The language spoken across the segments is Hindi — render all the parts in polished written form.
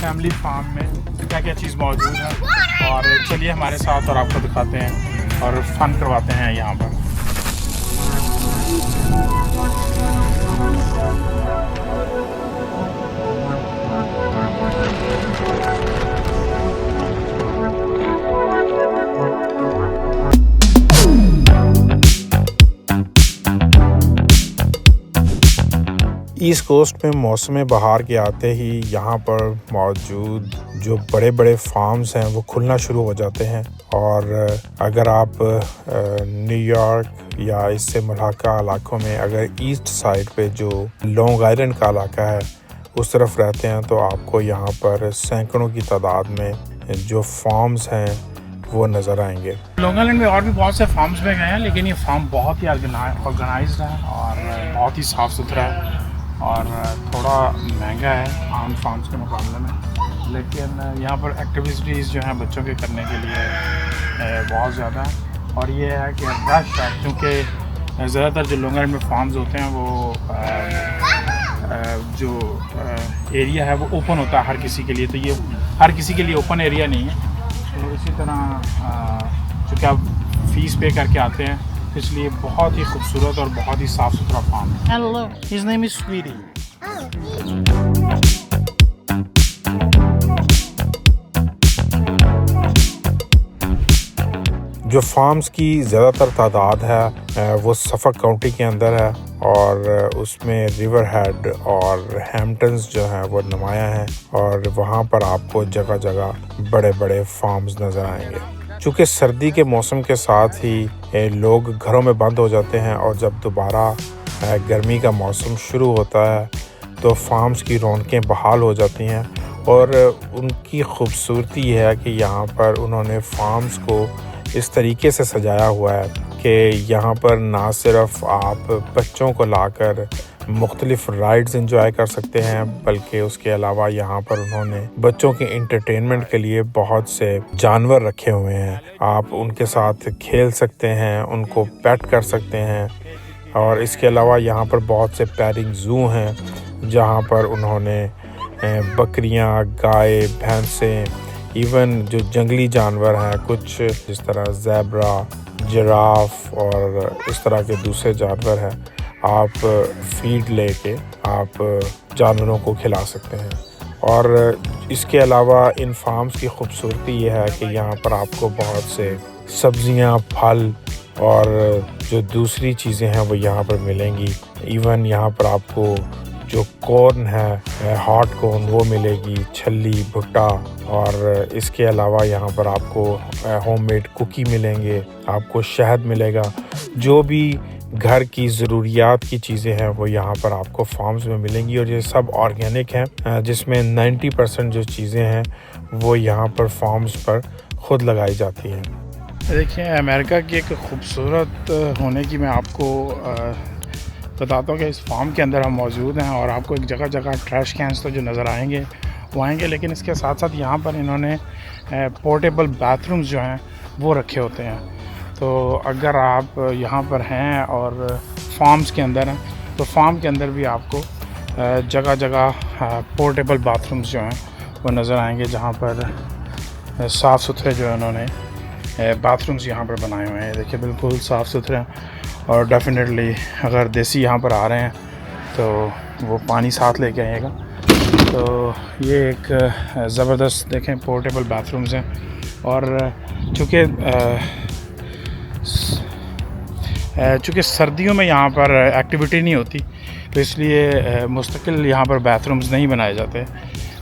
फैमिली फार्म में क्या क्या चीज़ मौजूद है, और चलिए हमारे साथ और आपको दिखाते हैं और फन करवाते हैं यहाँ पर। ईस्ट कोस्ट में मौसम बहार के आते ही यहाँ पर मौजूद जो बड़े बड़े फार्म्स हैं वो खुलना शुरू हो जाते हैं। और अगर आप न्यूयॉर्क या इससे मुल्हाका इलाकों में अगर ईस्ट साइड पे जो लॉन्ग आइलैंड का इलाका है उस तरफ रहते हैं तो आपको यहाँ पर सैकड़ों की तादाद में जो फार्म्स हैं वो नज़र आएंगे। लॉन्ग आइलैंड में और भी बहुत से फार्म्स में गए हैं, लेकिन ये फार्म बहुत ही ऑर्गेनाइज्ड है और बहुत ही साफ़ सुथरा है और थोड़ा महंगा है आम फार्म्स के मुकाबले में, लेकिन यहाँ पर एक्टिविटीज़ जो हैं बच्चों के करने के लिए बहुत ज़्यादा है। और ये है कि रश है, क्योंकि ज़्यादातर जो लॉन्ग आइलैंड में फार्म्स होते हैं वो जो एरिया है वो ओपन होता है हर किसी के लिए, तो ये हर किसी के लिए ओपन एरिया नहीं है। तो इसी तरह चूँकि आप फ़ीस पे करके आते हैं इसलिए बहुत ही खूबसूरत और बहुत ही साफ़ सुथरा फार्म है। Hello, his name is Sweety. जो फार्म्स की ज़्यादातर तादाद है वो सफक काउंटी के अंदर है और उसमें रिवर हेड और हैम्पटन्स जो हैं वो नुमाया हैं और वहाँ पर आपको जगह जगह बड़े बड़े फार्म्स नज़र आएंगे। चूँकि सर्दी के मौसम के साथ ही लोग घरों में बंद हो जाते हैं और जब दोबारा गर्मी का मौसम शुरू होता है तो फार्म्स की रौनकें बहाल हो जाती हैं। और उनकी खूबसूरती है कि यहाँ पर उन्होंने फार्म्स को इस तरीके से सजाया हुआ है कि यहाँ पर ना सिर्फ आप बच्चों को लाकर मुख्तलिफ राइड्स एंजॉय कर सकते हैं, बल्कि उसके अलावा यहाँ पर उन्होंने बच्चों के एंटरटेनमेंट के लिए बहुत से जानवर रखे हुए हैं। आप उनके साथ खेल सकते हैं, उनको पेट कर सकते हैं। और इसके अलावा यहाँ पर बहुत से पेयरिंग ज़ू हैं जहाँ पर उन्होंने बकरियाँ, गाय, भैंसें, इवन जो जंगली जानवर हैं कुछ जिस तरह ज़ेब्रा, जिराफ और इस तरह के दूसरे जानवर हैं, आप फीड लेके आप जानवरों को खिला सकते हैं। और इसके अलावा इन फार्म्स की खूबसूरती ये है कि यहाँ पर आपको बहुत से सब्जियाँ, फल और जो दूसरी चीज़ें हैं वो यहाँ पर मिलेंगी। इवन यहाँ पर आपको जो कॉर्न है, हॉट कॉर्न, वो मिलेगी, छल्ली, भुट्टा। और इसके अलावा यहाँ पर आपको होममेड कुकी मिलेंगे, आपको शहद मिलेगा। जो भी घर की ज़रूरियात की चीज़ें हैं वो यहाँ पर आपको फार्म्स में मिलेंगी और ये सब ऑर्गेनिक हैं, जिसमें 90% जो चीज़ें हैं वो यहाँ पर फार्म्स पर ख़ुद लगाई जाती हैं। देखिए, अमेरिका की एक खूबसूरत होने की मैं आपको बताता हूँ कि इस फार्म के अंदर हम मौजूद हैं और आपको एक जगह जगह ट्रैश कैंस तो जो नज़र आएंगे वो आएंगे, लेकिन इसके साथ साथ यहाँ पर इन्होंने पोर्टेबल बाथरूम्स जो हैं वो रखे होते हैं। तो अगर आप यहाँ पर हैं और फार्म्स के अंदर हैं तो फार्म के अंदर भी आपको जगह जगह पोर्टेबल बाथरूम्स जो हैं वो नज़र आएंगे, जहाँ पर साफ़ सुथरे जो उन्होंने बाथरूम्स यहाँ पर बनाए हुए हैं। देखिए, बिल्कुल साफ़ सुथरे हैं। और डेफिनेटली अगर देसी यहाँ पर आ रहे हैं तो वो पानी साथ लेके आइएगा। तो ये एक ज़बरदस्त देखें पोर्टेबल बाथरूम्स हैं। और चूँकि सर्दियों में यहाँ पर एक्टिविटी नहीं होती तो इसलिए मुस्तकिल यहाँ पर बाथरूम्स नहीं बनाए जाते।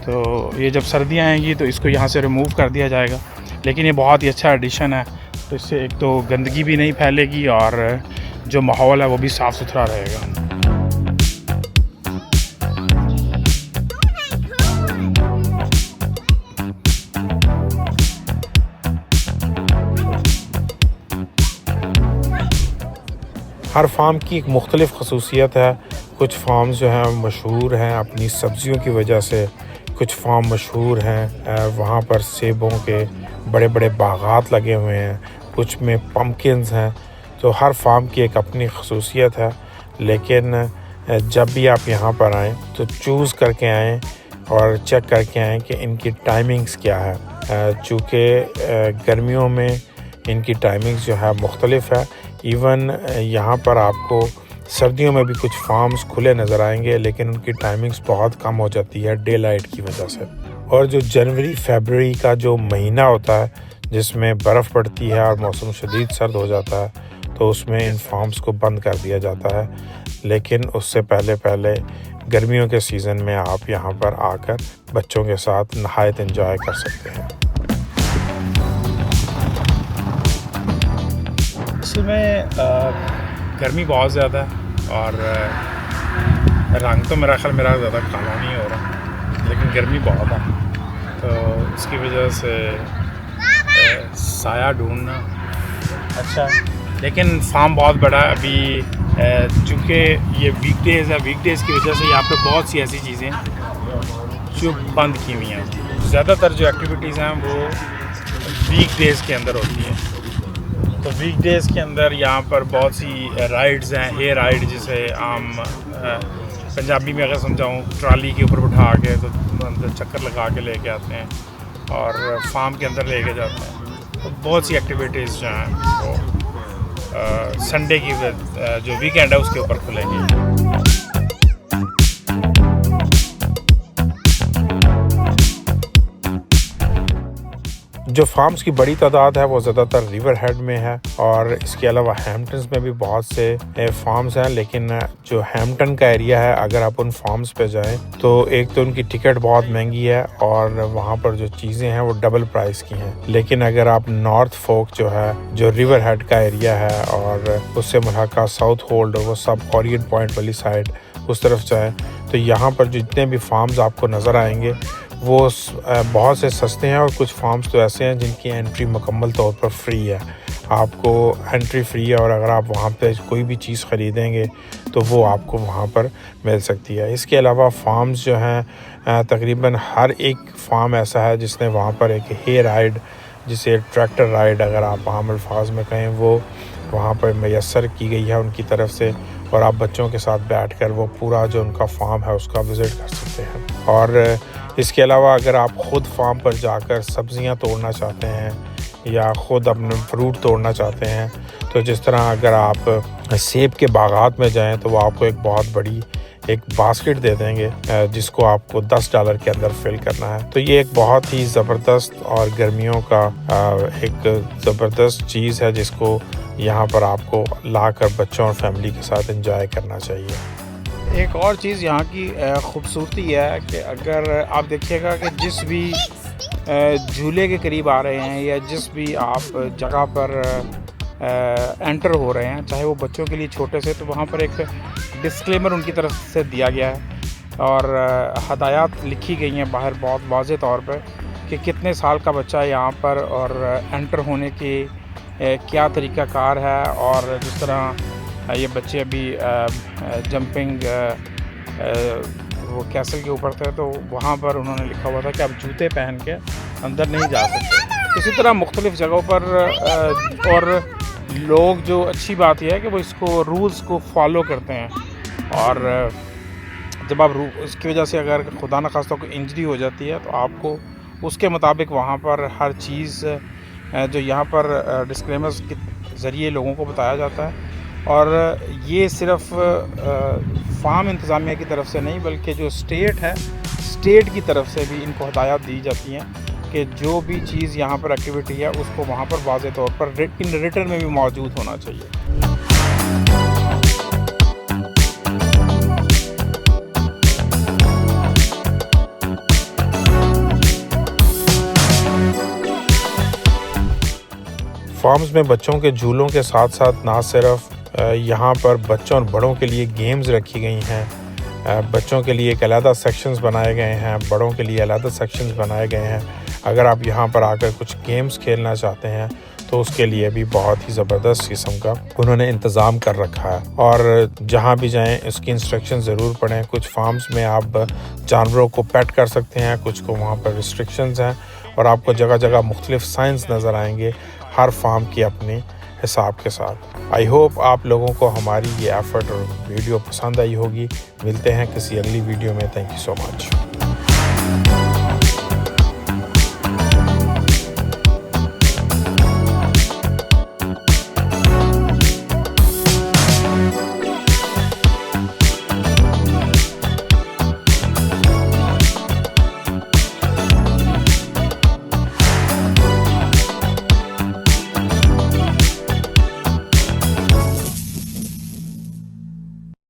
तो ये जब सर्दियाँ आएंगी तो इसको यहाँ से रिमूव कर दिया जाएगा, लेकिन ये बहुत ही अच्छा एडिशन है। तो इससे एक तो गंदगी भी नहीं फैलेगी और जो माहौल है वो भी साफ़ सुथरा रहेगा। हर फार्म की एक मुख्तलिफ खसूसियत है। कुछ फार्म्स जो हैं मशहूर हैं अपनी सब्जियों की वजह से, कुछ फार्म मशहूर हैं वहाँ पर सेबों के बड़े बड़े बागात लगे हुए हैं, कुछ में पम्पकिन्स हैं। तो हर फार्म की एक अपनी खसूसियत है, लेकिन जब भी आप यहाँ पर आएँ तो चूज़ करके आएँ और चेक करके आएँ कि इनकी टाइमिंग्स क्या है। चूँकि गर्मियों में इनकी टाइमिंग्स जो है मुख्तलिफ है। इवन यहाँ पर आपको सर्दियों में भी कुछ फार्म्स खुले नज़र आएंगे, लेकिन उनकी टाइमिंग्स बहुत कम हो जाती है डे लाइट की वजह से। और जो जनवरी फरवरी का जो महीना होता है जिसमें बर्फ़ पड़ती है और मौसम शदीद सर्द हो जाता है, तो उसमें इन फार्म्स को बंद कर दिया जाता है। लेकिन उससे पहले गर्मियों के सीज़न में आप यहाँ पर आकर बच्चों के साथ नहायत एंजॉय कर सकते हैं। इसमें गर्मी बहुत ज़्यादा है और रंग तो मेरा ज़्यादा काला नहीं हो रहा, लेकिन गर्मी बहुत है, तो इसकी वजह से साया ढूंढना अच्छा। लेकिन फार्म बहुत बड़ा है अभी, चूँकि ये वीकडेज़ है, वीकडेज़ की वजह से यहाँ पे बहुत सी ऐसी चीज़ें जो बंद की हुई हैं। ज़्यादातर जो एक्टिविटीज़ हैं वो वीकडेज़ के अंदर होती हैं। तो वीकडेज़ के अंदर यहाँ पर बहुत सी राइड्स हैं। हे राइड जिसे आम पंजाबी में अगर समझाऊँ, ट्राली के ऊपर बिठा के तो अंदर चक्कर लगा के लेके आते हैं और फार्म के अंदर लेके जाते हैं। तो बहुत सी एक्टिविटीज़ जो हैं वो संडे की जो वीकेंड है उसके ऊपर खुलेंगी। जो फार्म्स की बड़ी तादाद है वो ज़्यादातर रिवर हेड में है, और इसके अलावा हैम्पटन्स में भी बहुत से फार्म्स हैं। लेकिन जो हैम्पटन का एरिया है, अगर आप उन फार्म्स पे जाएं तो एक तो उनकी टिकट बहुत महंगी है और वहाँ पर जो चीज़ें हैं वो डबल प्राइस की हैं। लेकिन अगर आप नॉर्थ फोक जो है, जो रिवर हेड का एरिया है और उससे मुल्हाका साउथ होल्ड और वो सब ओरिएंट पॉइंट वाली साइड उस तरफ जाएँ, तो यहाँ पर जितने भी फार्म्स आपको नज़र आएंगे वो बहुत से सस्ते हैं, और कुछ फार्म्स तो ऐसे हैं जिनकी एंट्री मुकम्मल तौर पर फ्री है। आपको एंट्री फ्री है, और अगर आप वहाँ पे कोई भी चीज़ ख़रीदेंगे तो वो आपको वहाँ पर मिल सकती है। इसके अलावा फार्म्स जो हैं, तकरीबन हर एक फार्म ऐसा है जिसने वहाँ पर एक हे राइड, जिसे ट्रैक्टर राइड अगर आप आम अल्फाज में कहें, वो वहाँ पर मैसर की गई है उनकी तरफ से, और आप बच्चों के साथ बैठकर वो पूरा जो उनका फार्म है उसका विज़िट कर सकते हैं। और इसके अलावा अगर आप ख़ुद फार्म पर जाकर सब्ज़ियाँ तोड़ना चाहते हैं या ख़ुद अपने फ्रूट तोड़ना चाहते हैं, तो जिस तरह अगर आप सेब के बागात में जाएं तो वो आपको एक बहुत बड़ी एक बास्केट दे देंगे जिसको आपको $10 के अंदर फिल करना है। तो ये एक बहुत ही ज़बरदस्त और गर्मियों का एक ज़बरदस्त चीज़ है जिसको यहाँ पर आपको लाकर बच्चों और फैमिली के साथ एंजॉय करना चाहिए। एक और चीज़ यहाँ की ख़ूबसूरती है कि अगर आप देखिएगा कि जिस भी झूले के करीब आ रहे हैं या जिस भी आप जगह पर एंटर हो रहे हैं, चाहे वो बच्चों के लिए छोटे से, तो वहाँ पर एक डिस्क्लेमर उनकी तरफ से दिया गया है और हदायत लिखी गई हैं बाहर बहुत वाज़े तौर पर कि कितने साल का बच्चा है यहाँ पर और एंटर होने की क्या तरीक़ाकार है। और जिस तरह ये बच्चे अभी जंपिंग वो कैसल के ऊपर थे, तो वहाँ पर उन्होंने लिखा हुआ था कि आप जूते पहन के अंदर नहीं जा सकते। इसी तरह मुख्तलिफ़ जगहों पर और लोग, जो अच्छी बात यह है कि वो इसको रूल्स को फॉलो करते हैं, और जब आप इसकी वजह से अगर खुदा न खास्ता कोई इंजरी हो जाती है तो आपको उसके मुताबिक वहाँ पर हर चीज़ जो यहाँ पर डिस्क्लेमर्स के ज़रिए लोगों को बताया जाता है। और ये सिर्फ़ फार्म इंतज़ामिया की तरफ से नहीं, बल्कि जो स्टेट है, स्टेट की तरफ से भी इनको हदायत दी जाती हैं कि जो भी चीज़ यहाँ पर एक्टिविटी है उसको वहाँ पर वाज़े तौर पर इन रिटर्न में भी मौजूद होना चाहिए। फार्म्स में बच्चों के झूलों के साथ साथ ना सिर्फ यहाँ पर बच्चों और बड़ों के लिए गेम्स रखी गई हैं, बच्चों के लिए एक अलग सेक्शंस बनाए गए हैं, बड़ों के लिए अलग सेक्शंस बनाए गए हैं। अगर आप यहाँ पर आकर कुछ गेम्स खेलना चाहते हैं तो उसके लिए भी बहुत ही ज़बरदस्त किस्म का उन्होंने इंतज़ाम कर रखा है। और जहाँ भी जाएं उसकी इंस्ट्रक्शन ज़रूर पढ़ें। कुछ फार्म्स में आप जानवरों को पेट कर सकते हैं, कुछ को वहाँ पर रिस्ट्रिक्शंस हैं, और आपको जगह जगह मुख्तलिफ साइंस नज़र आएंगे हर फार्म की अपनी हिसाब के साथ। आई होप आप लोगों को हमारी ये एफर्ट और वीडियो पसंद आई होगी। मिलते हैं किसी अगली वीडियो में। Thank you so much. है।